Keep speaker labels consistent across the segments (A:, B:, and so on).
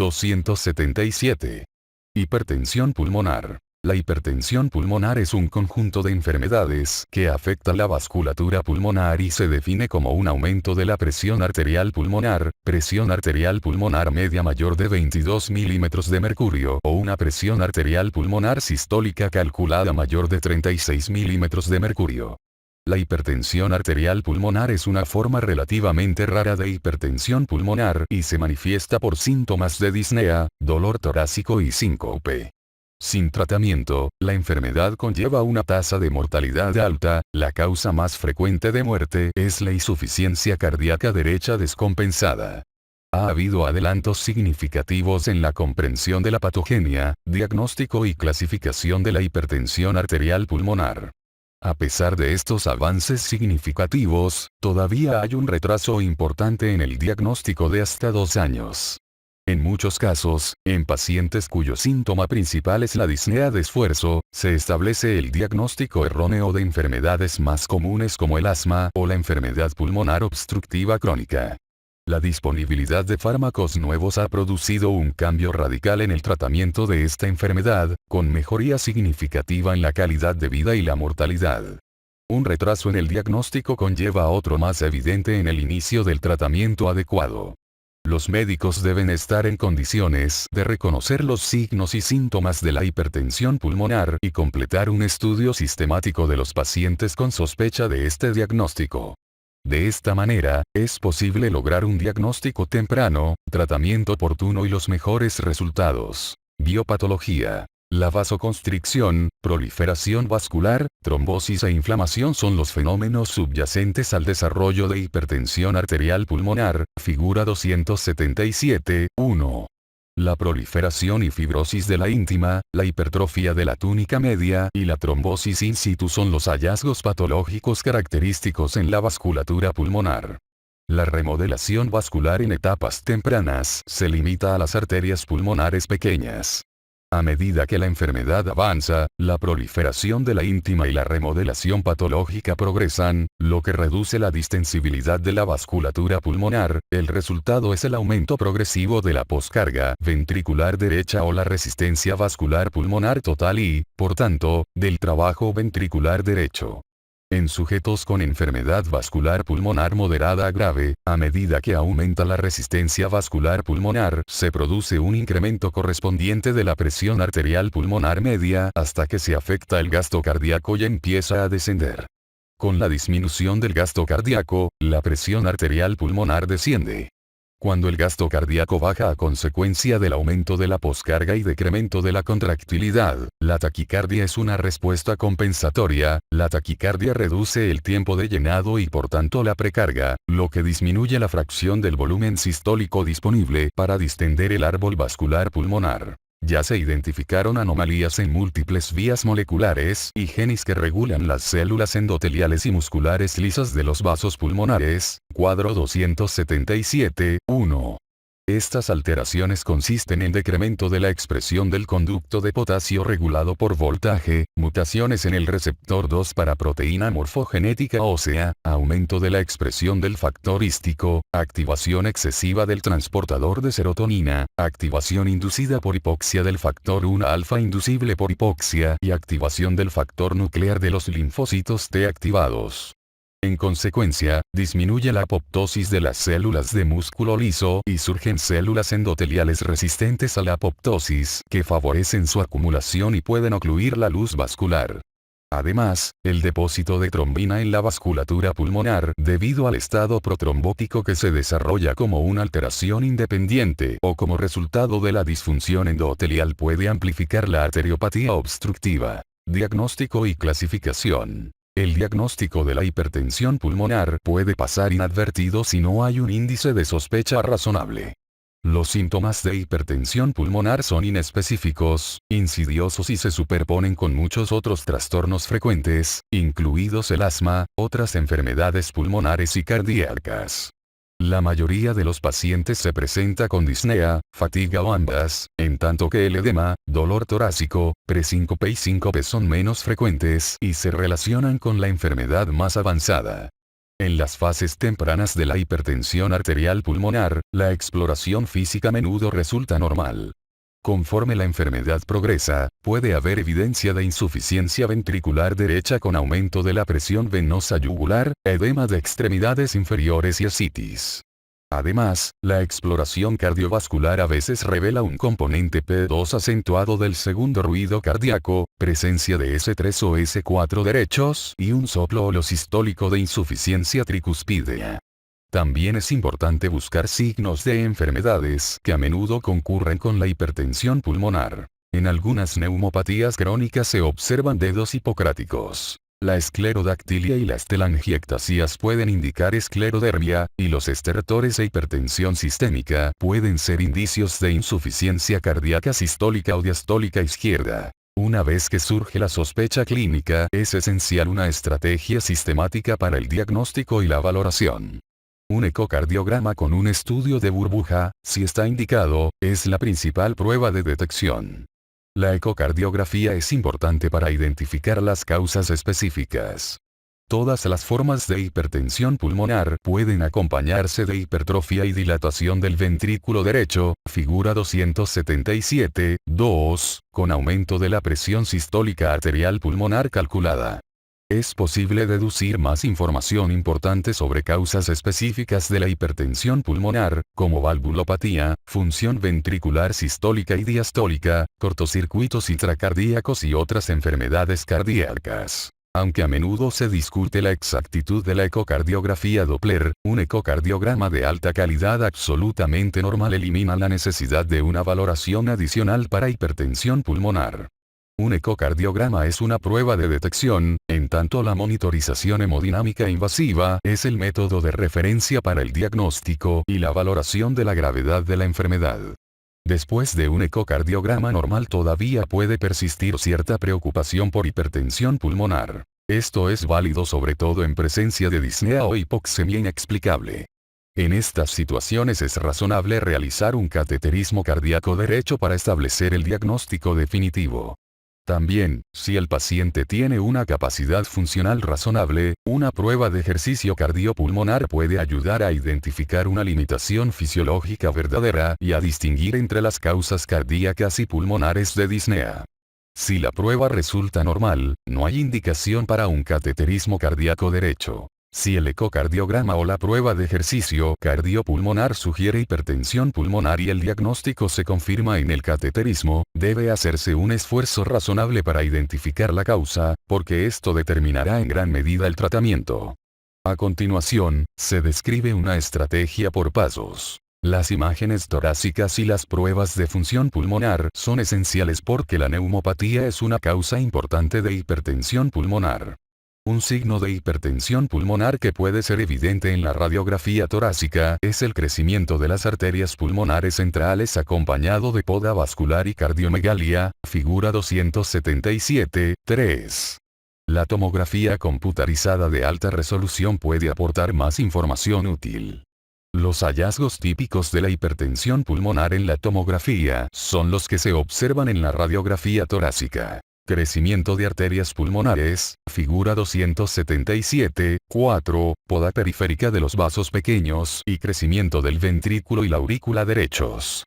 A: 277. Hipertensión pulmonar. La hipertensión pulmonar es un conjunto de enfermedades que afecta la vasculatura pulmonar y se define como un aumento de la presión arterial pulmonar media mayor de 22 milímetros de mercurio o una presión arterial pulmonar sistólica calculada mayor de 36 milímetros de mercurio. La hipertensión arterial pulmonar es una forma relativamente rara de hipertensión pulmonar y se manifiesta por síntomas de disnea, dolor torácico y síncope. Sin tratamiento, la enfermedad conlleva una tasa de mortalidad alta. La causa más frecuente de muerte es la insuficiencia cardíaca derecha descompensada. Ha habido adelantos significativos en la comprensión de la patogenia, diagnóstico y clasificación de la hipertensión arterial pulmonar. A pesar de estos avances significativos, todavía hay un retraso importante en el diagnóstico de hasta 2 años. En muchos casos, en pacientes cuyo síntoma principal es la disnea de esfuerzo, se establece el diagnóstico erróneo de enfermedades más comunes como el asma o la enfermedad pulmonar obstructiva crónica. La disponibilidad de fármacos nuevos ha producido un cambio radical en el tratamiento de esta enfermedad, con mejoría significativa en la calidad de vida y la mortalidad. Un retraso en el diagnóstico conlleva otro más evidente en el inicio del tratamiento adecuado. Los médicos deben estar en condiciones de reconocer los signos y síntomas de la hipertensión pulmonar y completar un estudio sistemático de los pacientes con sospecha de este diagnóstico. De esta manera, es posible lograr un diagnóstico temprano, tratamiento oportuno y los mejores resultados. Biopatología. La vasoconstricción, proliferación vascular, trombosis e inflamación son los fenómenos subyacentes al desarrollo de hipertensión arterial pulmonar, figura 277, 1. La proliferación y fibrosis de la íntima, la hipertrofia de la túnica media y la trombosis in situ son los hallazgos patológicos característicos en la vasculatura pulmonar. La remodelación vascular en etapas tempranas se limita a las arterias pulmonares pequeñas. A medida que la enfermedad avanza, la proliferación de la íntima y la remodelación patológica progresan, lo que reduce la distensibilidad de la vasculatura pulmonar. El resultado es el aumento progresivo de la poscarga ventricular derecha o la resistencia vascular pulmonar total y, por tanto, del trabajo ventricular derecho. En sujetos con enfermedad vascular pulmonar moderada a grave, a medida que aumenta la resistencia vascular pulmonar, se produce un incremento correspondiente de la presión arterial pulmonar media hasta que se afecta el gasto cardíaco y empieza a descender. Con la disminución del gasto cardíaco, la presión arterial pulmonar desciende. Cuando el gasto cardíaco baja a consecuencia del aumento de la poscarga y decremento de la contractilidad, la taquicardia es una respuesta compensatoria. La taquicardia reduce el tiempo de llenado y por tanto la precarga, lo que disminuye la fracción del volumen sistólico disponible para distender el árbol vascular pulmonar. Ya se identificaron anomalías en múltiples vías moleculares y genes que regulan las células endoteliales y musculares lisas de los vasos pulmonares, cuadro 277, 1. Estas alteraciones consisten en decremento de la expresión del conducto de potasio regulado por voltaje, mutaciones en el receptor 2 para proteína morfogenética ósea, aumento de la expresión del factor hístico, activación excesiva del transportador de serotonina, activación inducida por hipoxia del factor 1 alfa inducible por hipoxia y activación del factor nuclear de los linfocitos T activados. En consecuencia, disminuye la apoptosis de las células de músculo liso y surgen células endoteliales resistentes a la apoptosis que favorecen su acumulación y pueden ocluir la luz vascular. Además, el depósito de trombina en la vasculatura pulmonar debido al estado protrombótico que se desarrolla como una alteración independiente o como resultado de la disfunción endotelial puede amplificar la arteriopatía obstructiva. Diagnóstico y clasificación. El diagnóstico de la hipertensión pulmonar puede pasar inadvertido si no hay un índice de sospecha razonable. Los síntomas de hipertensión pulmonar son inespecíficos, insidiosos y se superponen con muchos otros trastornos frecuentes, incluidos el asma, otras enfermedades pulmonares y cardíacas. La mayoría de los pacientes se presenta con disnea, fatiga o ambas, en tanto que el edema, dolor torácico, presíncope y síncope son menos frecuentes y se relacionan con la enfermedad más avanzada. En las fases tempranas de la hipertensión arterial pulmonar, la exploración física a menudo resulta normal. Conforme la enfermedad progresa, puede haber evidencia de insuficiencia ventricular derecha con aumento de la presión venosa yugular, edema de extremidades inferiores y ascitis. Además, la exploración cardiovascular a veces revela un componente P2 acentuado del segundo ruido cardíaco, presencia de S3 o S4 derechos y un soplo holosistólico de insuficiencia tricuspidea. También es importante buscar signos de enfermedades que a menudo concurren con la hipertensión pulmonar. En algunas neumopatías crónicas se observan dedos hipocráticos. La esclerodactilia y las telangiectasias pueden indicar esclerodermia, y los estertores e hipertensión sistémica pueden ser indicios de insuficiencia cardíaca sistólica o diastólica izquierda. Una vez que surge la sospecha clínica, es esencial una estrategia sistemática para el diagnóstico y la valoración. Un ecocardiograma con un estudio de burbuja, si está indicado, es la principal prueba de detección. La ecocardiografía es importante para identificar las causas específicas. Todas las formas de hipertensión pulmonar pueden acompañarse de hipertrofia y dilatación del ventrículo derecho, figura 277.2, con aumento de la presión sistólica arterial pulmonar calculada. Es posible deducir más información importante sobre causas específicas de la hipertensión pulmonar, como valvulopatía, función ventricular sistólica y diastólica, cortocircuitos intracardíacos y otras enfermedades cardíacas. Aunque a menudo se discute la exactitud de la ecocardiografía Doppler, un ecocardiograma de alta calidad absolutamente normal elimina la necesidad de una valoración adicional para hipertensión pulmonar. Un ecocardiograma es una prueba de detección, en tanto la monitorización hemodinámica invasiva es el método de referencia para el diagnóstico y la valoración de la gravedad de la enfermedad. Después de un ecocardiograma normal todavía puede persistir cierta preocupación por hipertensión pulmonar. Esto es válido sobre todo en presencia de disnea o hipoxemia inexplicable. En estas situaciones es razonable realizar un cateterismo cardíaco derecho para establecer el diagnóstico definitivo. También, si el paciente tiene una capacidad funcional razonable, una prueba de ejercicio cardiopulmonar puede ayudar a identificar una limitación fisiológica verdadera y a distinguir entre las causas cardíacas y pulmonares de disnea. Si la prueba resulta normal, no hay indicación para un cateterismo cardíaco derecho. Si el ecocardiograma o la prueba de ejercicio cardiopulmonar sugiere hipertensión pulmonar y el diagnóstico se confirma en el cateterismo, debe hacerse un esfuerzo razonable para identificar la causa, porque esto determinará en gran medida el tratamiento. A continuación, se describe una estrategia por pasos. Las imágenes torácicas y las pruebas de función pulmonar son esenciales porque la neumopatía es una causa importante de hipertensión pulmonar. Un signo de hipertensión pulmonar que puede ser evidente en la radiografía torácica es el crecimiento de las arterias pulmonares centrales acompañado de poda vascular y cardiomegalia, figura 277.3. La tomografía computarizada de alta resolución puede aportar más información útil. Los hallazgos típicos de la hipertensión pulmonar en la tomografía son los que se observan en la radiografía torácica. Crecimiento de arterias pulmonares, figura 277.4, poda periférica de los vasos pequeños y crecimiento del ventrículo y la aurícula derechos.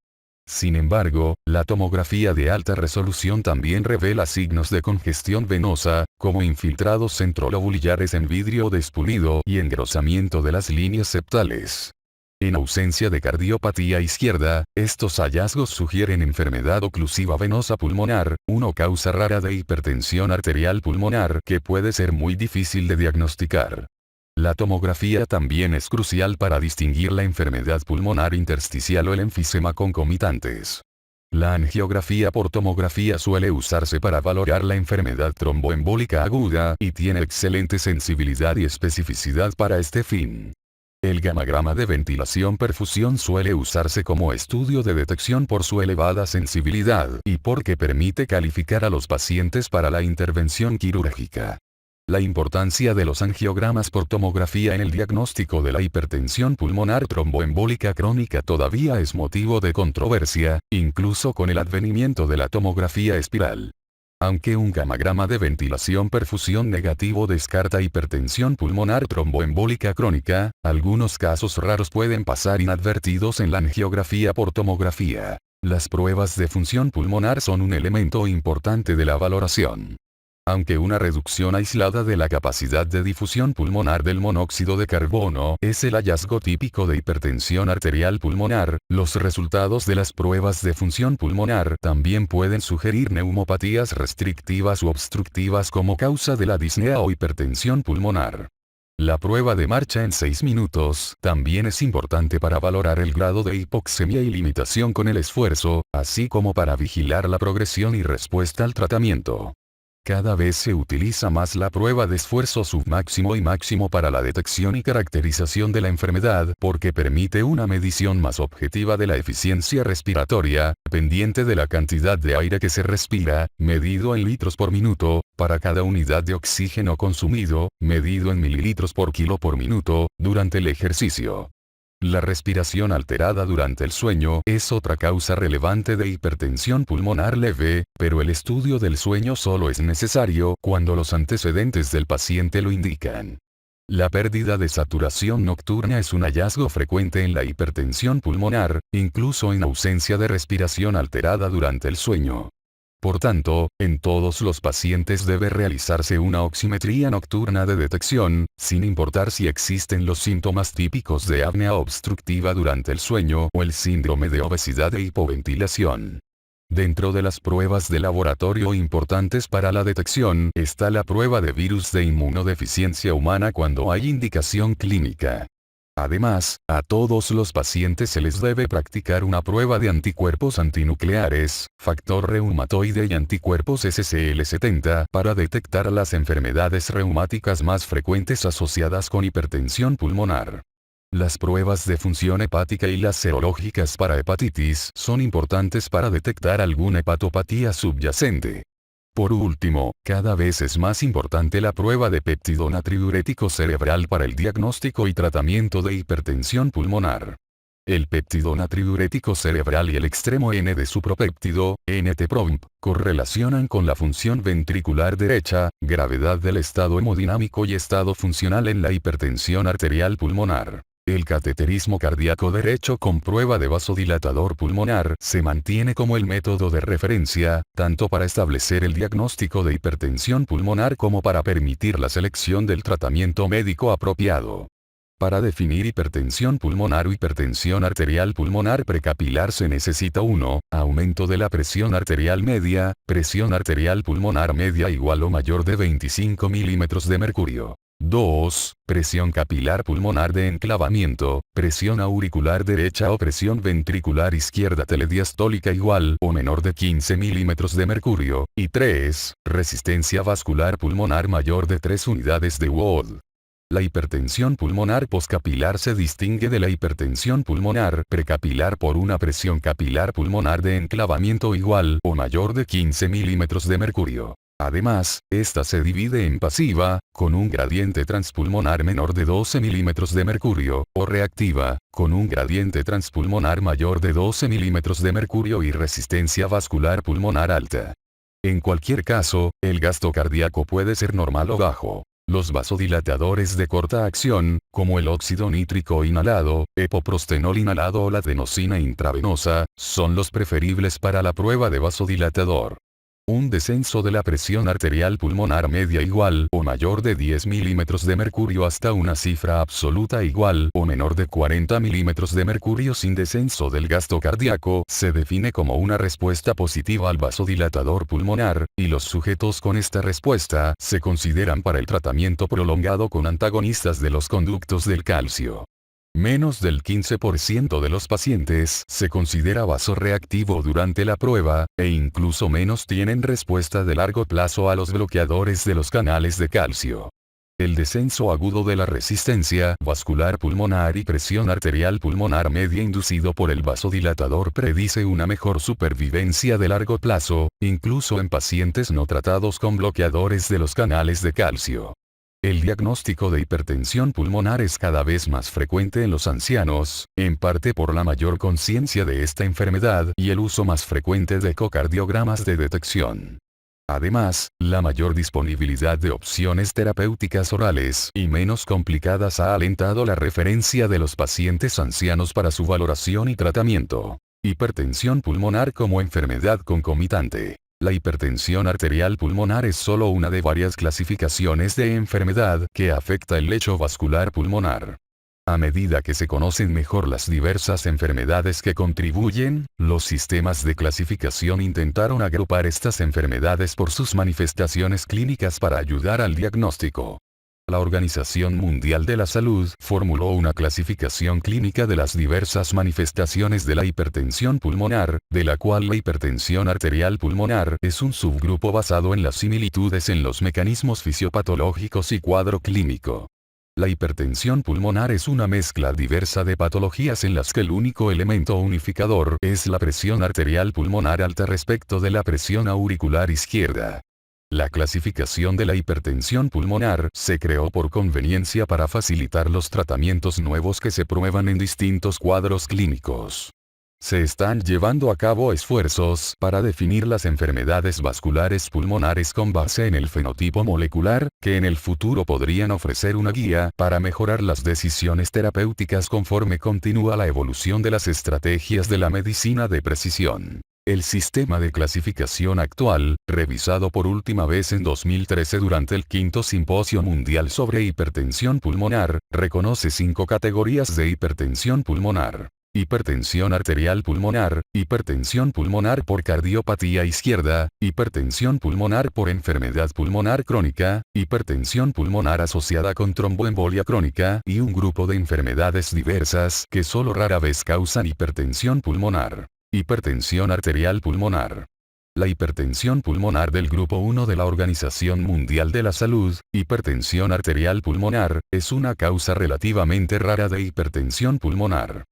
A: Sin embargo, la tomografía de alta resolución también revela signos de congestión venosa, como infiltrados centrolobulillares en vidrio despulido y engrosamiento de las líneas septales. En ausencia de cardiopatía izquierda, estos hallazgos sugieren enfermedad oclusiva venosa pulmonar, una causa rara de hipertensión arterial pulmonar que puede ser muy difícil de diagnosticar. La tomografía también es crucial para distinguir la enfermedad pulmonar intersticial o el enfisema concomitantes. La angiografía por tomografía suele usarse para valorar la enfermedad tromboembólica aguda y tiene excelente sensibilidad y especificidad para este fin. El gamagrama de ventilación-perfusión suele usarse como estudio de detección por su elevada sensibilidad y porque permite calificar a los pacientes para la intervención quirúrgica. La importancia de los angiogramas por tomografía en el diagnóstico de la hipertensión pulmonar tromboembólica crónica todavía es motivo de controversia, incluso con el advenimiento de la tomografía espiral. Aunque un gamagrama de ventilación-perfusión negativo descarta hipertensión pulmonar tromboembólica crónica, algunos casos raros pueden pasar inadvertidos en la angiografía por tomografía. Las pruebas de función pulmonar son un elemento importante de la valoración. Aunque una reducción aislada de la capacidad de difusión pulmonar del monóxido de carbono es el hallazgo típico de hipertensión arterial pulmonar, los resultados de las pruebas de función pulmonar también pueden sugerir neumopatías restrictivas u obstructivas como causa de la disnea o hipertensión pulmonar. La prueba de marcha en 6 minutos también es importante para valorar el grado de hipoxemia y limitación con el esfuerzo, así como para vigilar la progresión y respuesta al tratamiento. Cada vez se utiliza más la prueba de esfuerzo submáximo y máximo para la detección y caracterización de la enfermedad porque permite una medición más objetiva de la eficiencia respiratoria, dependiente de la cantidad de aire que se respira, medido en litros por minuto, para cada unidad de oxígeno consumido, medido en mililitros por kilo por minuto, durante el ejercicio. La respiración alterada durante el sueño es otra causa relevante de hipertensión pulmonar leve, pero el estudio del sueño solo es necesario cuando los antecedentes del paciente lo indican. La pérdida de saturación nocturna es un hallazgo frecuente en la hipertensión pulmonar, incluso en ausencia de respiración alterada durante el sueño. Por tanto, en todos los pacientes debe realizarse una oximetría nocturna de detección, sin importar si existen los síntomas típicos de apnea obstructiva durante el sueño o el síndrome de obesidad e hipoventilación. Dentro de las pruebas de laboratorio importantes para la detección está la prueba de virus de inmunodeficiencia humana cuando hay indicación clínica. Además, a todos los pacientes se les debe practicar una prueba de anticuerpos antinucleares, factor reumatoide y anticuerpos SCL70 para detectar las enfermedades reumáticas más frecuentes asociadas con hipertensión pulmonar. Las pruebas de función hepática y las serológicas para hepatitis son importantes para detectar alguna hepatopatía subyacente. Por último, cada vez es más importante la prueba de péptido natriurético cerebral para el diagnóstico y tratamiento de hipertensión pulmonar. El péptido natriurético cerebral y el extremo N de su propéptido, NT-proBNP, correlacionan con la función ventricular derecha, gravedad del estado hemodinámico y estado funcional en la hipertensión arterial pulmonar. El cateterismo cardíaco derecho con prueba de vasodilatador pulmonar se mantiene como el método de referencia, tanto para establecer el diagnóstico de hipertensión pulmonar como para permitir la selección del tratamiento médico apropiado. Para definir hipertensión pulmonar o hipertensión arterial pulmonar precapilar se necesita 1. Aumento de la presión arterial media, presión arterial pulmonar media igual o mayor de 25 milímetros de mercurio. 2. Presión capilar pulmonar de enclavamiento, presión auricular derecha o presión ventricular izquierda telediastólica igual o menor de 15 milímetros de mercurio. Y 3. Resistencia vascular pulmonar mayor de 3 unidades de Wood. La hipertensión pulmonar poscapilar se distingue de la hipertensión pulmonar precapilar por una presión capilar pulmonar de enclavamiento igual o mayor de 15 milímetros de mercurio. Además, esta se divide en pasiva, con un gradiente transpulmonar menor de 12 milímetros de mercurio, o reactiva, con un gradiente transpulmonar mayor de 12 milímetros de mercurio y resistencia vascular pulmonar alta. En cualquier caso, el gasto cardíaco puede ser normal o bajo. Los vasodilatadores de corta acción, como el óxido nítrico inhalado, epoprostenol inhalado o la adenosina intravenosa, son los preferibles para la prueba de vasodilatador. Un descenso de la presión arterial pulmonar media igual o mayor de 10 milímetros de mercurio hasta una cifra absoluta igual o menor de 40 milímetros de mercurio sin descenso del gasto cardíaco se define como una respuesta positiva al vasodilatador pulmonar, y los sujetos con esta respuesta se consideran para el tratamiento prolongado con antagonistas de los conductos del calcio. Menos del 15% de los pacientes se considera vasoreactivo durante la prueba, e incluso menos tienen respuesta de largo plazo a los bloqueadores de los canales de calcio. El descenso agudo de la resistencia vascular pulmonar y presión arterial pulmonar media inducido por el vasodilatador predice una mejor supervivencia de largo plazo, incluso en pacientes no tratados con bloqueadores de los canales de calcio. El diagnóstico de hipertensión pulmonar es cada vez más frecuente en los ancianos, en parte por la mayor conciencia de esta enfermedad y el uso más frecuente de ecocardiogramas de detección. Además, la mayor disponibilidad de opciones terapéuticas orales y menos complicadas ha alentado la referencia de los pacientes ancianos para su valoración y tratamiento. Hipertensión pulmonar como enfermedad concomitante. La hipertensión arterial pulmonar es solo una de varias clasificaciones de enfermedad que afecta el lecho vascular pulmonar. A medida que se conocen mejor las diversas enfermedades que contribuyen, los sistemas de clasificación intentaron agrupar estas enfermedades por sus manifestaciones clínicas para ayudar al diagnóstico. La Organización Mundial de la Salud formuló una clasificación clínica de las diversas manifestaciones de la hipertensión pulmonar, de la cual la hipertensión arterial pulmonar es un subgrupo basado en las similitudes en los mecanismos fisiopatológicos y cuadro clínico. La hipertensión pulmonar es una mezcla diversa de patologías en las que el único elemento unificador es la presión arterial pulmonar alta respecto de la presión auricular izquierda. La clasificación de la hipertensión pulmonar se creó por conveniencia para facilitar los tratamientos nuevos que se prueban en distintos cuadros clínicos. Se están llevando a cabo esfuerzos para definir las enfermedades vasculares pulmonares con base en el fenotipo molecular, que en el futuro podrían ofrecer una guía para mejorar las decisiones terapéuticas conforme continúa la evolución de las estrategias de la medicina de precisión. El sistema de clasificación actual, revisado por última vez en 2013 durante el quinto Simposio Mundial sobre Hipertensión Pulmonar, reconoce 5 categorías de hipertensión pulmonar. Hipertensión arterial pulmonar, hipertensión pulmonar por cardiopatía izquierda, hipertensión pulmonar por enfermedad pulmonar crónica, hipertensión pulmonar asociada con tromboembolia crónica y un grupo de enfermedades diversas que solo rara vez causan hipertensión pulmonar. Hipertensión arterial pulmonar. La hipertensión pulmonar del Grupo 1 de la Organización Mundial de la Salud, hipertensión arterial pulmonar, es una causa relativamente rara de hipertensión pulmonar.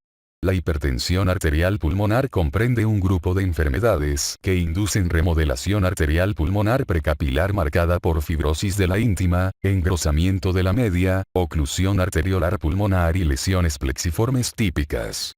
A: La hipertensión arterial pulmonar comprende un grupo de enfermedades que inducen remodelación arterial pulmonar precapilar marcada por fibrosis de la íntima, engrosamiento de la media, oclusión arteriolar pulmonar y lesiones plexiformes típicas.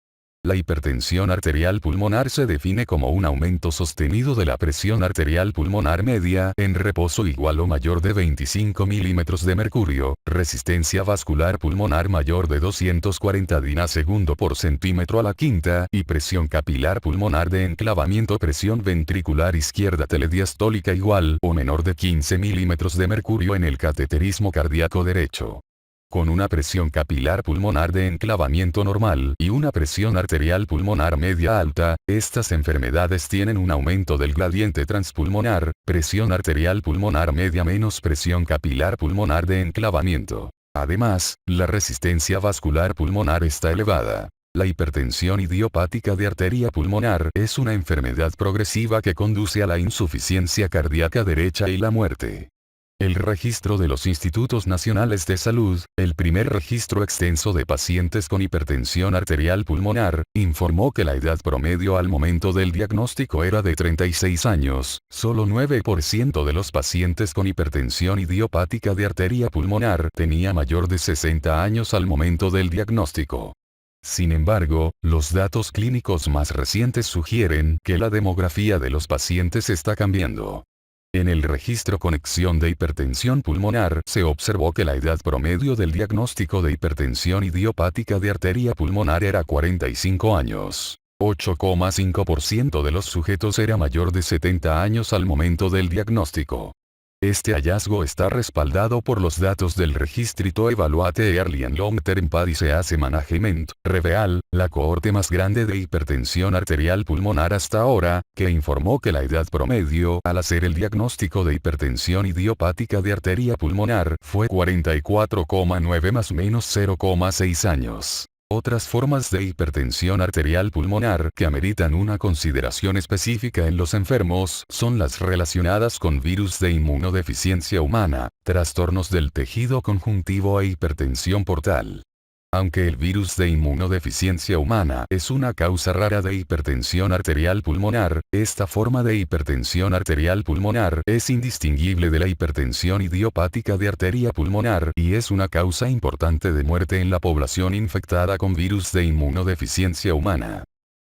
A: La hipertensión arterial pulmonar se define como un aumento sostenido de la presión arterial pulmonar media en reposo igual o mayor de 25 milímetros de mercurio, resistencia vascular pulmonar mayor de 240 dinas segundo por centímetro a la quinta y presión capilar pulmonar de enclavamiento presión ventricular izquierda telediastólica igual o menor de 15 milímetros de mercurio en el cateterismo cardíaco derecho. Con una presión capilar pulmonar de enclavamiento normal y una presión arterial pulmonar media alta, estas enfermedades tienen un aumento del gradiente transpulmonar, presión arterial pulmonar media menos presión capilar pulmonar de enclavamiento. Además, la resistencia vascular pulmonar está elevada. La hipertensión idiopática de arteria pulmonar es una enfermedad progresiva que conduce a la insuficiencia cardíaca derecha y la muerte. El registro de los Institutos Nacionales de Salud, el primer registro extenso de pacientes con hipertensión arterial pulmonar, informó que la edad promedio al momento del diagnóstico era de 36 años, solo 9% de los pacientes con hipertensión idiopática de arteria pulmonar tenía mayor de 60 años al momento del diagnóstico. Sin embargo, los datos clínicos más recientes sugieren que la demografía de los pacientes está cambiando. En el registro Conexión de Hipertensión Pulmonar se observó que la edad promedio del diagnóstico de hipertensión idiopática de arteria pulmonar era 45 años. 8,5% de los sujetos era mayor de 70 años al momento del diagnóstico. Este hallazgo está respaldado por los datos del Registro Evaluate Early and Long Term Disease Management, REVEAL, la cohorte más grande de hipertensión arterial pulmonar hasta ahora, que informó que la edad promedio al hacer el diagnóstico de hipertensión idiopática de arteria pulmonar fue 44,9 más menos 0,6 años. Otras formas de hipertensión arterial pulmonar que ameritan una consideración específica en los enfermos son las relacionadas con virus de inmunodeficiencia humana, trastornos del tejido conjuntivo e hipertensión portal. Aunque el virus de inmunodeficiencia humana es una causa rara de hipertensión arterial pulmonar, esta forma de hipertensión arterial pulmonar es indistinguible de la hipertensión idiopática de arteria pulmonar y es una causa importante de muerte en la población infectada con virus de inmunodeficiencia humana.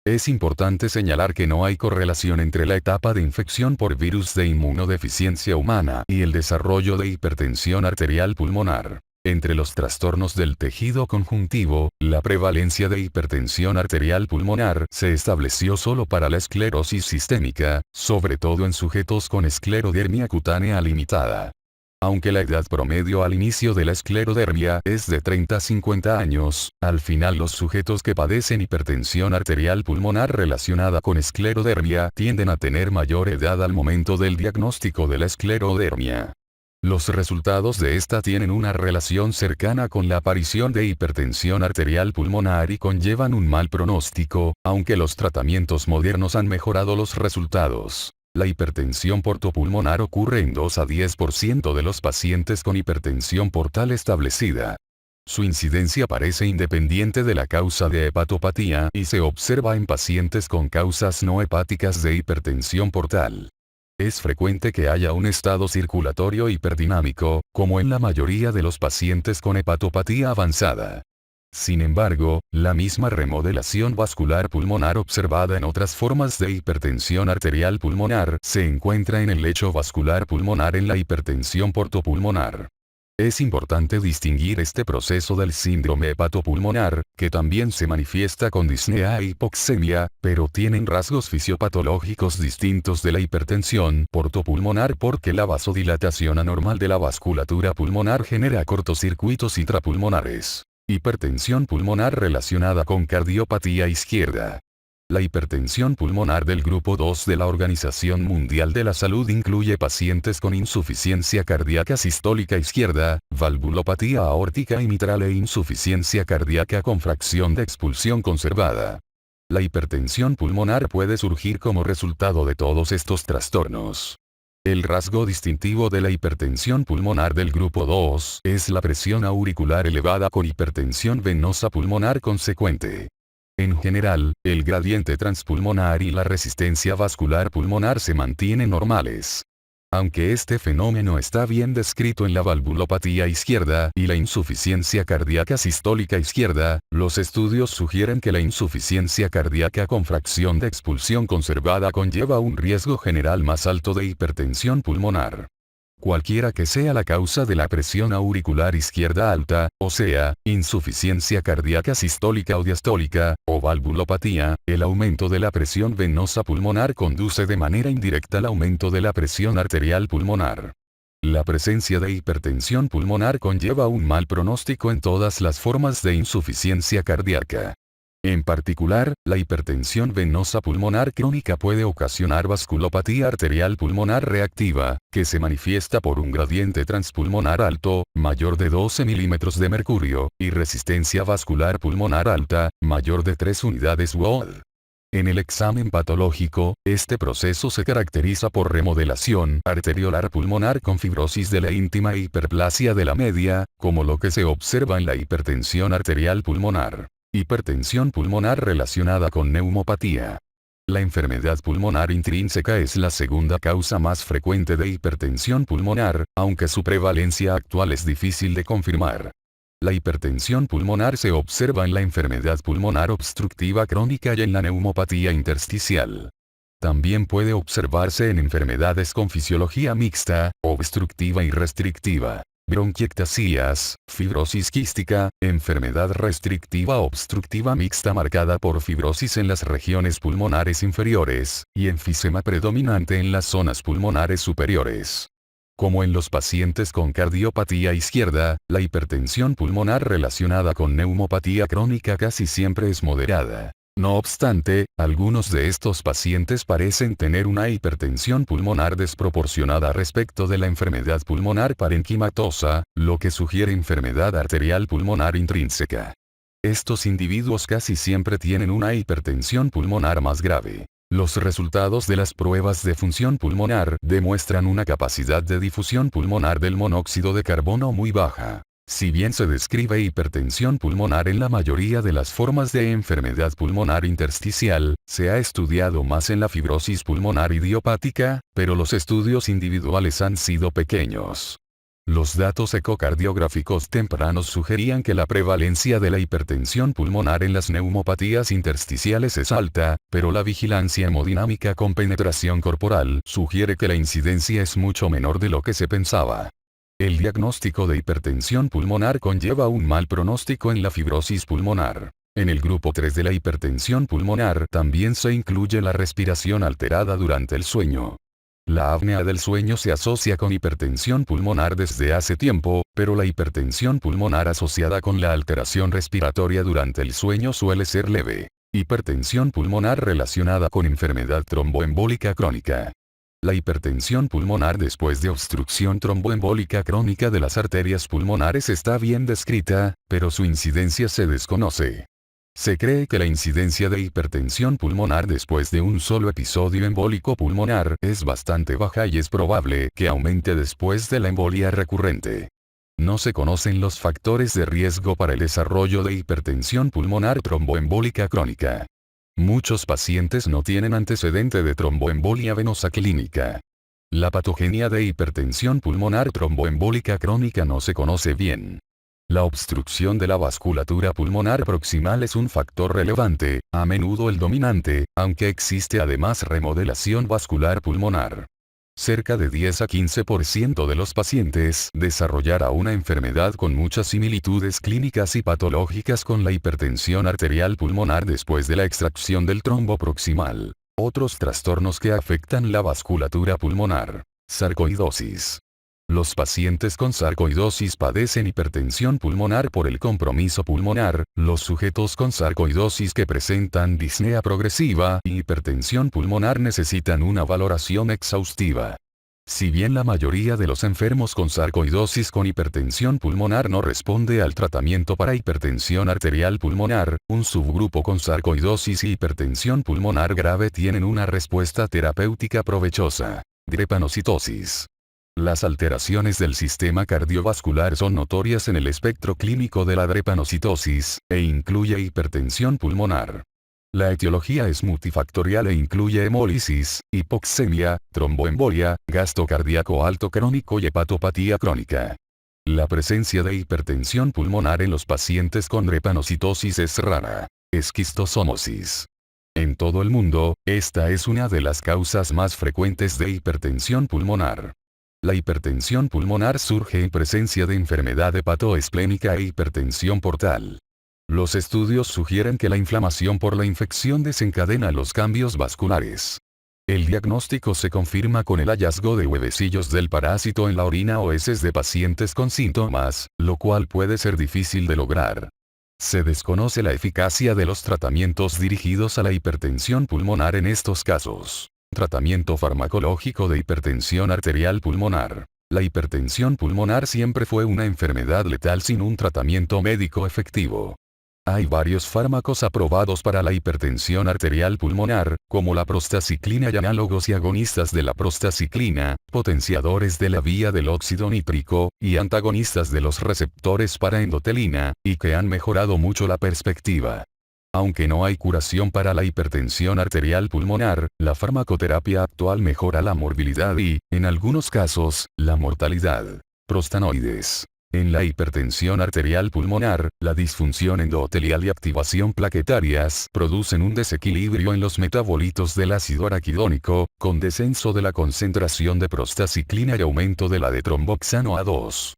A: Es importante señalar que no hay correlación entre la etapa de infección por virus de inmunodeficiencia humana y el desarrollo de hipertensión arterial pulmonar. Entre los trastornos del tejido conjuntivo, la prevalencia de hipertensión arterial pulmonar se estableció solo para la esclerosis sistémica, sobre todo en sujetos con esclerodermia cutánea limitada. Aunque la edad promedio al inicio de la esclerodermia es de 30 a 50 años, al final los sujetos que padecen hipertensión arterial pulmonar relacionada con esclerodermia tienden a tener mayor edad al momento del diagnóstico de la esclerodermia. Los resultados de esta tienen una relación cercana con la aparición de hipertensión arterial pulmonar y conllevan un mal pronóstico, aunque los tratamientos modernos han mejorado los resultados. La hipertensión portopulmonar ocurre en 2 a 10% de los pacientes con hipertensión portal establecida. Su incidencia parece independiente de la causa de hepatopatía y se observa en pacientes con causas no hepáticas de hipertensión portal. Es frecuente que haya un estado circulatorio hiperdinámico, como en la mayoría de los pacientes con hepatopatía avanzada. Sin embargo, la misma remodelación vascular pulmonar observada en otras formas de hipertensión arterial pulmonar se encuentra en el lecho vascular pulmonar en la hipertensión portopulmonar. Es importante distinguir este proceso del síndrome hepatopulmonar, que también se manifiesta con disnea e hipoxemia, pero tienen rasgos fisiopatológicos distintos de la hipertensión portopulmonar porque la vasodilatación anormal de la vasculatura pulmonar genera cortocircuitos intrapulmonares. Hipertensión pulmonar relacionada con cardiopatía izquierda. La hipertensión pulmonar del grupo 2 de la Organización Mundial de la Salud incluye pacientes con insuficiencia cardíaca sistólica izquierda, valvulopatía aórtica y mitral e insuficiencia cardíaca con fracción de expulsión conservada. La hipertensión pulmonar puede surgir como resultado de todos estos trastornos. El rasgo distintivo de la hipertensión pulmonar del grupo 2 es la presión auricular elevada con hipertensión venosa pulmonar consecuente. En general, el gradiente transpulmonar y la resistencia vascular pulmonar se mantienen normales. Aunque este fenómeno está bien descrito en la valvulopatía izquierda y la insuficiencia cardíaca sistólica izquierda, los estudios sugieren que la insuficiencia cardíaca con fracción de expulsión conservada conlleva un riesgo general más alto de hipertensión pulmonar. Cualquiera que sea la causa de la presión auricular izquierda alta, o sea, insuficiencia cardíaca sistólica o diastólica, o valvulopatía, el aumento de la presión venosa pulmonar conduce de manera indirecta al aumento de la presión arterial pulmonar. La presencia de hipertensión pulmonar conlleva un mal pronóstico en todas las formas de insuficiencia cardíaca. En particular, la hipertensión venosa pulmonar crónica puede ocasionar vasculopatía arterial pulmonar reactiva, que se manifiesta por un gradiente transpulmonar alto, mayor de 12 milímetros de mercurio, y resistencia vascular pulmonar alta, mayor de 3 unidades WOD. En el examen patológico, este proceso se caracteriza por remodelación arteriolar pulmonar con fibrosis de la íntima e hiperplasia de la media, como lo que se observa en la hipertensión arterial pulmonar. Hipertensión pulmonar relacionada con neumopatía. La enfermedad pulmonar intrínseca es la segunda causa más frecuente de hipertensión pulmonar, aunque su prevalencia actual es difícil de confirmar. La hipertensión pulmonar se observa en la enfermedad pulmonar obstructiva crónica y en la neumopatía intersticial. También puede observarse en enfermedades con fisiología mixta, obstructiva y restrictiva. Bronquiectasias, fibrosis quística, enfermedad restrictiva obstructiva mixta marcada por fibrosis en las regiones pulmonares inferiores, y enfisema predominante en las zonas pulmonares superiores. Como en los pacientes con cardiopatía izquierda, la hipertensión pulmonar relacionada con neumopatía crónica casi siempre es moderada. No obstante, algunos de estos pacientes parecen tener una hipertensión pulmonar desproporcionada respecto de la enfermedad pulmonar parenquimatosa, lo que sugiere enfermedad arterial pulmonar intrínseca. Estos individuos casi siempre tienen una hipertensión pulmonar más grave. Los resultados de las pruebas de función pulmonar demuestran una capacidad de difusión pulmonar del monóxido de carbono muy baja. Si bien se describe hipertensión pulmonar en la mayoría de las formas de enfermedad pulmonar intersticial, se ha estudiado más en la fibrosis pulmonar idiopática, pero los estudios individuales han sido pequeños. Los datos ecocardiográficos tempranos sugerían que la prevalencia de la hipertensión pulmonar en las neumopatías intersticiales es alta, pero la vigilancia hemodinámica con penetración corporal sugiere que la incidencia es mucho menor de lo que se pensaba. El diagnóstico de hipertensión pulmonar conlleva un mal pronóstico en la fibrosis pulmonar. En el grupo 3 de la hipertensión pulmonar también se incluye la respiración alterada durante el sueño. La apnea del sueño se asocia con hipertensión pulmonar desde hace tiempo, pero la hipertensión pulmonar asociada con la alteración respiratoria durante el sueño suele ser leve. Hipertensión pulmonar relacionada con enfermedad tromboembólica crónica. La hipertensión pulmonar después de obstrucción tromboembólica crónica de las arterias pulmonares está bien descrita, pero su incidencia se desconoce. Se cree que la incidencia de hipertensión pulmonar después de un solo episodio embólico pulmonar es bastante baja y es probable que aumente después de la embolia recurrente. No se conocen los factores de riesgo para el desarrollo de hipertensión pulmonar tromboembólica crónica. Muchos pacientes no tienen antecedente de tromboembolia venosa clínica. La patogenia de hipertensión pulmonar tromboembólica crónica no se conoce bien. La obstrucción de la vasculatura pulmonar proximal es un factor relevante, a menudo el dominante, aunque existe además remodelación vascular pulmonar. Cerca de 10 a 15% de los pacientes desarrollará una enfermedad con muchas similitudes clínicas y patológicas con la hipertensión arterial pulmonar después de la extracción del trombo proximal. Otros trastornos que afectan la vasculatura pulmonar. Sarcoidosis. Los pacientes con sarcoidosis padecen hipertensión pulmonar por el compromiso pulmonar. Los sujetos con sarcoidosis que presentan disnea progresiva y hipertensión pulmonar necesitan una valoración exhaustiva. Si bien la mayoría de los enfermos con sarcoidosis con hipertensión pulmonar no responde al tratamiento para hipertensión arterial pulmonar, un subgrupo con sarcoidosis y hipertensión pulmonar grave tienen una respuesta terapéutica provechosa. Drepanocitosis. Las alteraciones del sistema cardiovascular son notorias en el espectro clínico de la drepanocitosis, e incluye hipertensión pulmonar. La etiología es multifactorial e incluye hemólisis, hipoxemia, tromboembolia, gasto cardíaco alto crónico y hepatopatía crónica. La presencia de hipertensión pulmonar en los pacientes con drepanocitosis es rara. Esquistosomosis. En todo el mundo, esta es una de las causas más frecuentes de hipertensión pulmonar. La hipertensión pulmonar surge en presencia de enfermedad hepatoesplénica e hipertensión portal. Los estudios sugieren que la inflamación por la infección desencadena los cambios vasculares. El diagnóstico se confirma con el hallazgo de huevecillos del parásito en la orina o heces de pacientes con síntomas, lo cual puede ser difícil de lograr. Se desconoce la eficacia de los tratamientos dirigidos a la hipertensión pulmonar en estos casos. Tratamiento farmacológico de hipertensión arterial pulmonar. La hipertensión pulmonar siempre fue una enfermedad letal sin un tratamiento médico efectivo. Hay varios fármacos aprobados para la hipertensión arterial pulmonar, como la prostaciclina y análogos y agonistas de la prostaciclina, potenciadores de la vía del óxido nítrico, y antagonistas de los receptores para endotelina, y que han mejorado mucho la perspectiva. Aunque no hay curación para la hipertensión arterial pulmonar, la farmacoterapia actual mejora la morbilidad y, en algunos casos, la mortalidad. Prostanoides. En la hipertensión arterial pulmonar, la disfunción endotelial y activación plaquetarias producen un desequilibrio en los metabolitos del ácido araquidónico, con descenso de la concentración de prostaciclina y aumento de la de tromboxano A2.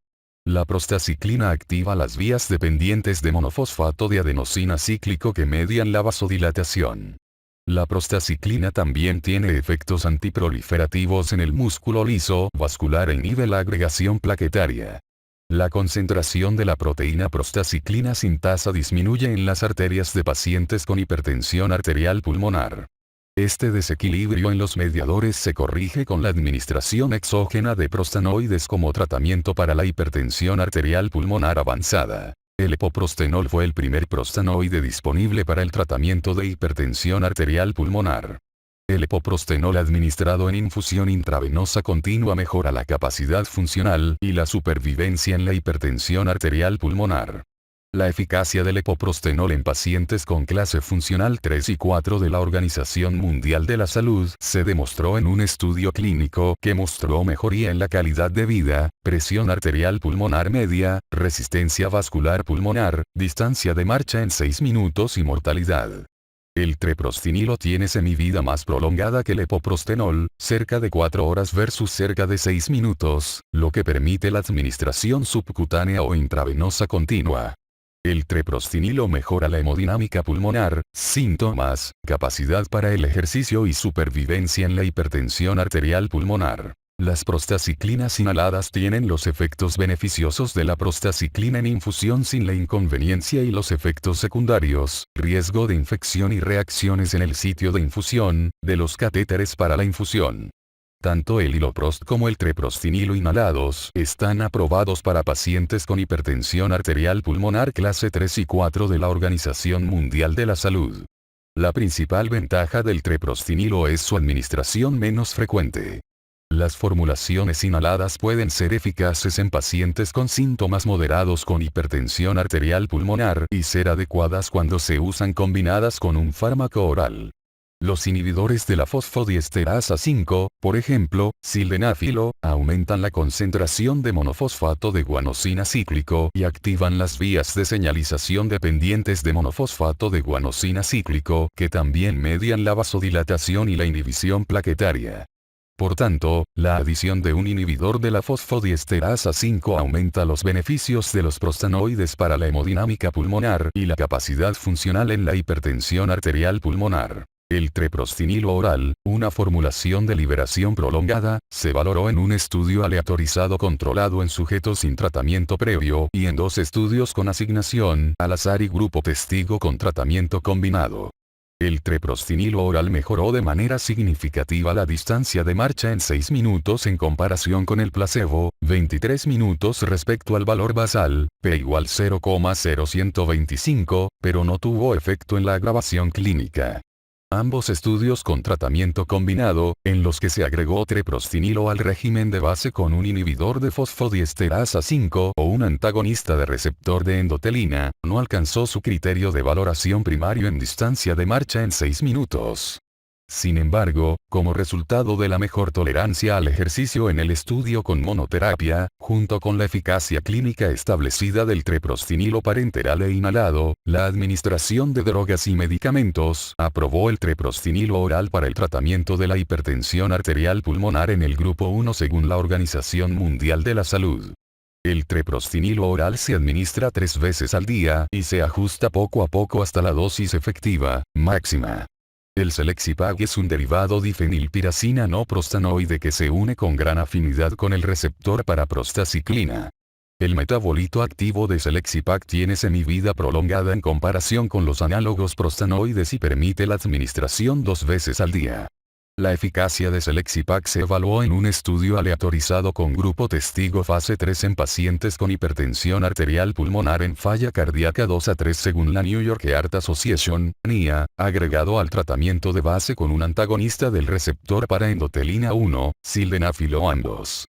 A: La prostaciclina activa las vías dependientes de monofosfato de adenosina cíclico que median la vasodilatación. La prostaciclina también tiene efectos antiproliferativos en el músculo liso vascular e inhibe la agregación plaquetaria. La concentración de la proteína prostaciclina sintasa disminuye en las arterias de pacientes con hipertensión arterial pulmonar. Este desequilibrio en los mediadores se corrige con la administración exógena de prostanoides como tratamiento para la hipertensión arterial pulmonar avanzada. El epoprostenol fue el primer prostanoide disponible para el tratamiento de hipertensión arterial pulmonar. El epoprostenol administrado en infusión intravenosa continua mejora la capacidad funcional y la supervivencia en la hipertensión arterial pulmonar. La eficacia del epoprostenol en pacientes con clase funcional 3 y 4 de la Organización Mundial de la Salud se demostró en un estudio clínico que mostró mejoría en la calidad de vida, presión arterial pulmonar media, resistencia vascular pulmonar, distancia de marcha en 6 minutos y mortalidad. El treprostinilo tiene semivida más prolongada que el epoprostenol, cerca de 4 horas versus cerca de 6 minutos, lo que permite la administración subcutánea o intravenosa continua. El treprostinilo mejora la hemodinámica pulmonar, síntomas, capacidad para el ejercicio y supervivencia en la hipertensión arterial pulmonar. Las prostaciclinas inhaladas tienen los efectos beneficiosos de la prostaciclina en infusión sin la inconveniencia y los efectos secundarios, riesgo de infección y reacciones en el sitio de infusión, de los catéteres para la infusión. Tanto el iloprost como el treprostinilo inhalados están aprobados para pacientes con hipertensión arterial pulmonar clase 3 y 4 de la Organización Mundial de la Salud. La principal ventaja del treprostinilo es su administración menos frecuente. Las formulaciones inhaladas pueden ser eficaces en pacientes con síntomas moderados con hipertensión arterial pulmonar y ser adecuadas cuando se usan combinadas con un fármaco oral. Los inhibidores de la fosfodiesterasa 5, por ejemplo, sildenafilo, aumentan la concentración de monofosfato de guanosina cíclico y activan las vías de señalización dependientes de monofosfato de guanosina cíclico que también median la vasodilatación y la inhibición plaquetaria. Por tanto, la adición de un inhibidor de la fosfodiesterasa 5 aumenta los beneficios de los prostanoides para la hemodinámica pulmonar y la capacidad funcional en la hipertensión arterial pulmonar. El treprostinilo oral, una formulación de liberación prolongada, se valoró en un estudio aleatorizado controlado en sujetos sin tratamiento previo y en 2 estudios con asignación al azar y grupo testigo con tratamiento combinado. El treprostinilo oral mejoró de manera significativa la distancia de marcha en 6 minutos en comparación con el placebo, 23 minutos respecto al valor basal, P igual 0,0125, pero no tuvo efecto en la agravación clínica. Ambos estudios con tratamiento combinado, en los que se agregó treprostinilo al régimen de base con un inhibidor de fosfodiesterasa 5 o un antagonista de receptor de endotelina, no alcanzó su criterio de valoración primario en distancia de marcha en 6 minutos. Sin embargo, como resultado de la mejor tolerancia al ejercicio en el estudio con monoterapia, junto con la eficacia clínica establecida del treprostinilo parenteral e inhalado, la Administración de Drogas y Medicamentos aprobó el treprostinilo oral para el tratamiento de la hipertensión arterial pulmonar en el grupo 1 según la Organización Mundial de la Salud. El treprostinilo oral se administra 3 veces al día y se ajusta poco a poco hasta la dosis efectiva, máxima. El Selexipag es un derivado difenilpiracina no prostanoide que se une con gran afinidad con el receptor para prostaciclina. El metabolito activo de Selexipag tiene semivida prolongada en comparación con los análogos prostanoides y permite la administración 2 veces al día. La eficacia de Selexipag se evaluó en un estudio aleatorizado con grupo testigo fase 3 en pacientes con hipertensión arterial pulmonar en falla cardíaca 2 a 3 según la New York Heart Association, NIA, agregado al tratamiento de base con un antagonista del receptor para endotelina 1, sildenafilo ambos.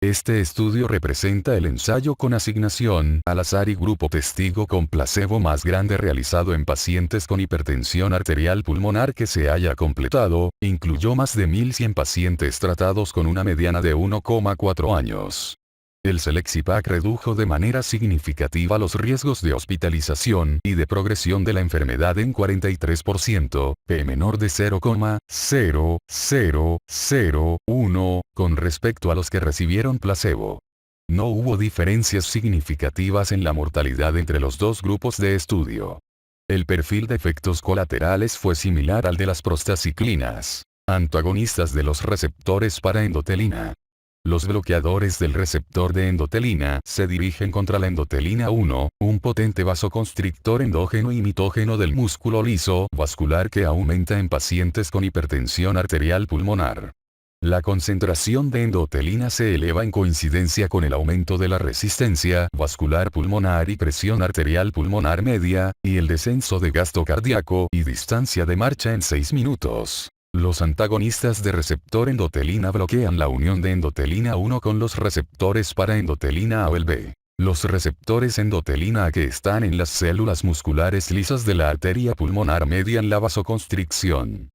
A: Este estudio representa el ensayo con asignación al azar y grupo testigo con placebo más grande realizado en pacientes con hipertensión arterial pulmonar que se haya completado, incluyó más de 1.100 pacientes tratados con una mediana de 1,4 años. El Selexipag redujo de manera significativa los riesgos de hospitalización y de progresión de la enfermedad en 43%, P menor de 0,0001, con respecto a los que recibieron placebo. No hubo diferencias significativas en la mortalidad entre los 2 grupos de estudio. El perfil de efectos colaterales fue similar al de las prostaciclinas, antagonistas de los receptores para endotelina. Los bloqueadores del receptor de endotelina se dirigen contra la endotelina 1, un potente vasoconstrictor endógeno y mitógeno del músculo liso vascular que aumenta en pacientes con hipertensión arterial pulmonar. La concentración de endotelina se eleva en coincidencia con el aumento de la resistencia vascular pulmonar y presión arterial pulmonar media, y el descenso de gasto cardíaco y distancia de marcha en 6 minutos. Los antagonistas de receptor endotelina bloquean la unión de endotelina 1 con los receptores para endotelina A o el B. Los receptores endotelina A que están en las células musculares lisas de la arteria pulmonar median la vasoconstricción.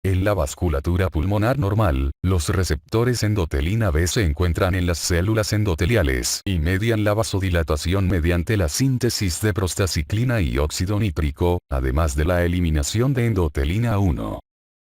A: En la vasculatura pulmonar normal, los receptores endotelina B se encuentran en las células endoteliales y median la vasodilatación mediante la síntesis de prostaciclina y óxido nítrico, además de la eliminación de endotelina 1.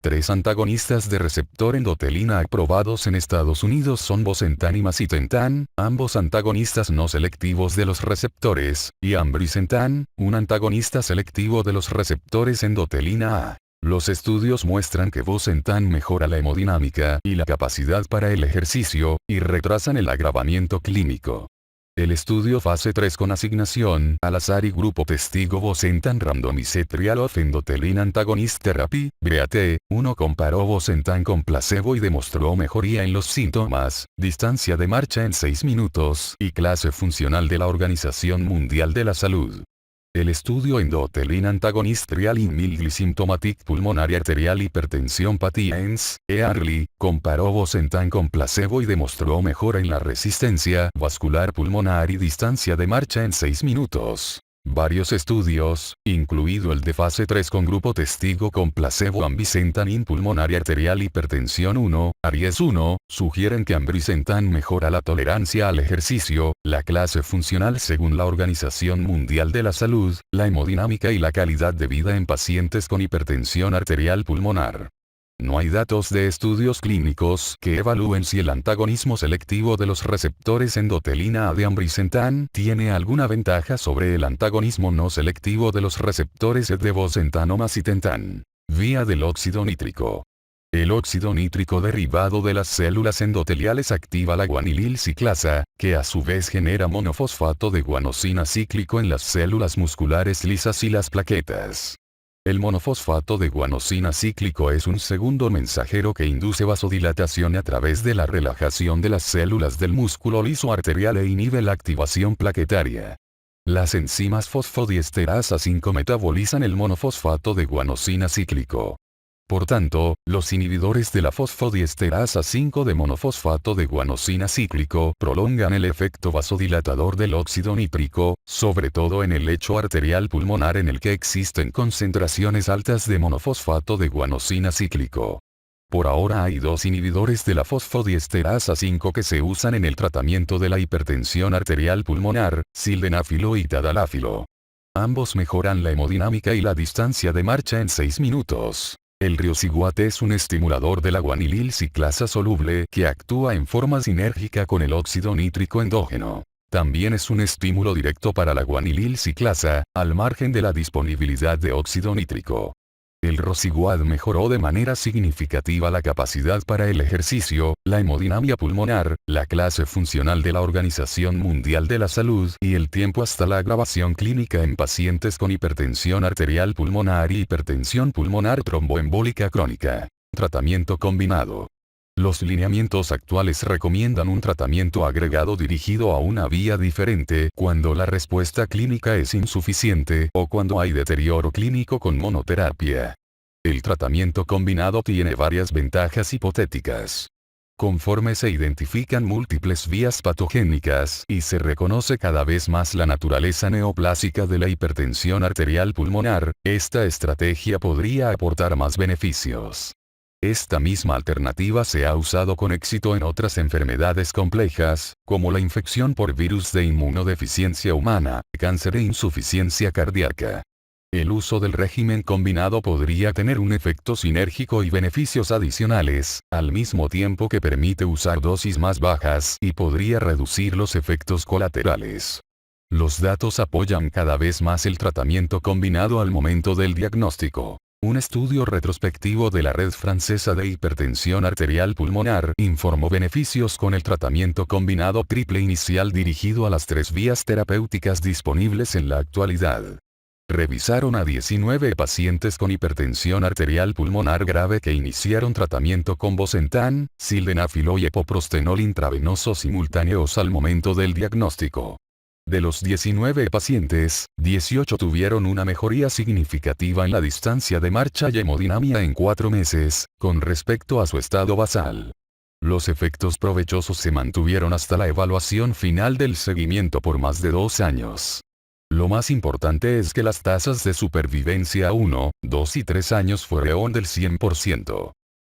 A: Tres antagonistas de receptor endotelina aprobados en Estados Unidos son bosentan y macitentan, ambos antagonistas no selectivos de los receptores, y ambrisentan, un antagonista selectivo de los receptores endotelina A. Los estudios muestran que bosentan mejora la hemodinámica y la capacidad para el ejercicio, y retrasan el agravamiento clínico. El estudio fase 3 con asignación al azar y grupo testigo bosentan randomized trial of endotelin antagonist therapy, BAT, 1 comparó bosentan con placebo y demostró mejoría en los síntomas, distancia de marcha en 6 minutos y clase funcional de la Organización Mundial de la Salud. El estudio endotelin antagonist trial in mild symptomatic pulmonary arterial hypertension patients, EARLY, comparó bosentan con placebo y demostró mejora en la resistencia vascular pulmonar y distancia de marcha en 6 minutos. Varios estudios, incluido el de fase 3 con grupo testigo con placebo ambrisentan in pulmonary arterial hipertensión 1, ARIES 1, sugieren que ambrisentan mejora la tolerancia al ejercicio, la clase funcional según la Organización Mundial de la Salud, la hemodinámica y la calidad de vida en pacientes con hipertensión arterial pulmonar. No hay datos de estudios clínicos que evalúen si el antagonismo selectivo de los receptores endotelina A de ambrisentan tiene alguna ventaja sobre el antagonismo no selectivo de los receptores de bosentan o macitentan. Vía del óxido nítrico. El óxido nítrico derivado de las células endoteliales activa la guanilil ciclasa, que a su vez genera monofosfato de guanosina cíclico en las células musculares lisas y las plaquetas. El monofosfato de guanosina cíclico es un segundo mensajero que induce vasodilatación a través de la relajación de las células del músculo liso arterial e inhibe la activación plaquetaria. Las enzimas fosfodiesterasa 5 metabolizan el monofosfato de guanosina cíclico. Por tanto, los inhibidores de la fosfodiesterasa 5 de monofosfato de guanosina cíclico prolongan el efecto vasodilatador del óxido nítrico, sobre todo en el lecho arterial pulmonar en el que existen concentraciones altas de monofosfato de guanosina cíclico. Por ahora hay dos inhibidores de la fosfodiesterasa 5 que se usan en el tratamiento de la hipertensión arterial pulmonar, sildenafilo y tadalafilo. Ambos mejoran la hemodinámica y la distancia de marcha en 6 minutos. El riociguat es un estimulador de la guanilil ciclasa soluble que actúa en forma sinérgica con el óxido nítrico endógeno. También es un estímulo directo para la guanilil ciclasa, al margen de la disponibilidad de óxido nítrico. El rociguat mejoró de manera significativa la capacidad para el ejercicio, la hemodinamia pulmonar, la clase funcional de la Organización Mundial de la Salud y el tiempo hasta la agravación clínica en pacientes con hipertensión arterial pulmonar y hipertensión pulmonar tromboembólica crónica. Tratamiento combinado. Los lineamientos actuales recomiendan un tratamiento agregado dirigido a una vía diferente cuando la respuesta clínica es insuficiente o cuando hay deterioro clínico con monoterapia. El tratamiento combinado tiene varias ventajas hipotéticas. Conforme se identifican múltiples vías patogénicas y se reconoce cada vez más la naturaleza neoplásica de la hipertensión arterial pulmonar, esta estrategia podría aportar más beneficios. Esta misma alternativa se ha usado con éxito en otras enfermedades complejas, como la infección por virus de inmunodeficiencia humana, cáncer e insuficiencia cardíaca. El uso del régimen combinado podría tener un efecto sinérgico y beneficios adicionales, al mismo tiempo que permite usar dosis más bajas y podría reducir los efectos colaterales. Los datos apoyan cada vez más el tratamiento combinado al momento del diagnóstico. Un estudio retrospectivo de la Red Francesa de Hipertensión Arterial Pulmonar informó beneficios con el tratamiento combinado triple inicial dirigido a las tres vías terapéuticas disponibles en la actualidad. Revisaron a 19 pacientes con hipertensión arterial pulmonar grave que iniciaron tratamiento con bosentan, sildenafilo y epoprostenol intravenoso simultáneos al momento del diagnóstico. De los 19 pacientes, 18 tuvieron una mejoría significativa en la distancia de marcha y hemodinamia en 4 meses, con respecto a su estado basal. Los efectos provechosos se mantuvieron hasta la evaluación final del seguimiento por más de 2 años. Lo más importante es que las tasas de supervivencia a 1, 2 y 3 años fueron del 100%.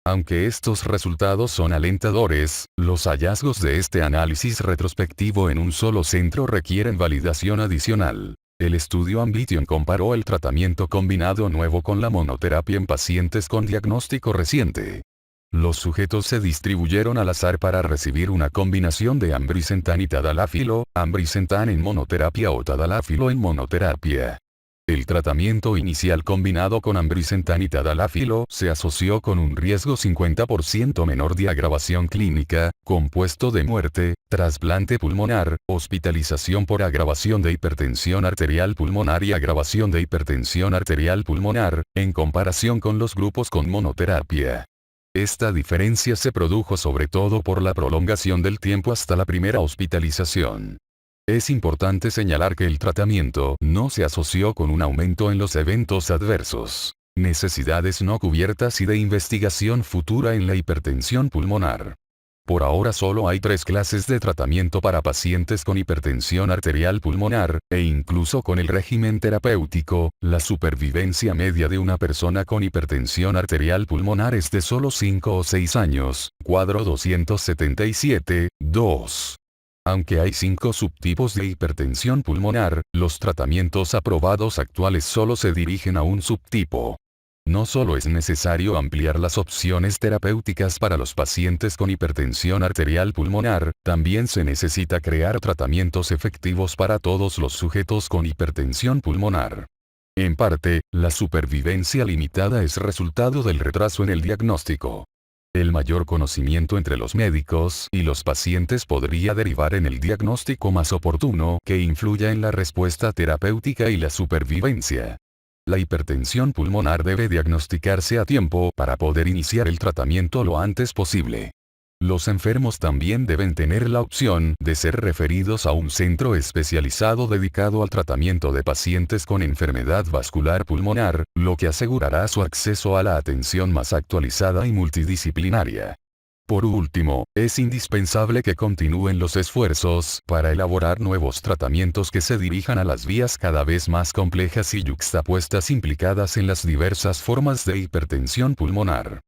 A: Aunque estos resultados son alentadores, los hallazgos de este análisis retrospectivo en un solo centro requieren validación adicional. El estudio Ambition comparó el tratamiento combinado nuevo con la monoterapia en pacientes con diagnóstico reciente. Los sujetos se distribuyeron al azar para recibir una combinación de ambrisentan y tadalafilo, ambrisentan en monoterapia o tadalafilo en monoterapia. El tratamiento inicial combinado con ambrisentan y tadalafilo se asoció con un riesgo 50% menor de agravación clínica, compuesto de muerte, trasplante pulmonar, hospitalización por agravación de hipertensión arterial pulmonar y agravación de hipertensión arterial pulmonar, en comparación con los grupos con monoterapia. Esta diferencia se produjo sobre todo por la prolongación del tiempo hasta la primera hospitalización. Es importante señalar que el tratamiento no se asoció con un aumento en los eventos adversos, necesidades no cubiertas y de investigación futura en la hipertensión pulmonar. Por ahora solo hay 3 clases de tratamiento para pacientes con hipertensión arterial pulmonar, e incluso con el régimen terapéutico, la supervivencia media de una persona con hipertensión arterial pulmonar es de solo 5 o 6 años, cuadro 277, 2. Aunque hay 5 subtipos de hipertensión pulmonar, los tratamientos aprobados actuales solo se dirigen a un subtipo. No solo es necesario ampliar las opciones terapéuticas para los pacientes con hipertensión arterial pulmonar, también se necesita crear tratamientos efectivos para todos los sujetos con hipertensión pulmonar. En parte, la supervivencia limitada es resultado del retraso en el diagnóstico. El mayor conocimiento entre los médicos y los pacientes podría derivar en el diagnóstico más oportuno que influya en la respuesta terapéutica y la supervivencia. La hipertensión pulmonar debe diagnosticarse a tiempo para poder iniciar el tratamiento lo antes posible. Los enfermos también deben tener la opción de ser referidos a un centro especializado dedicado al tratamiento de pacientes con enfermedad vascular pulmonar, lo que asegurará su acceso a la atención más actualizada y multidisciplinaria. Por último, es indispensable que continúen los esfuerzos para elaborar nuevos tratamientos que se dirijan a las vías cada vez más complejas y yuxtapuestas implicadas en las diversas formas de hipertensión pulmonar.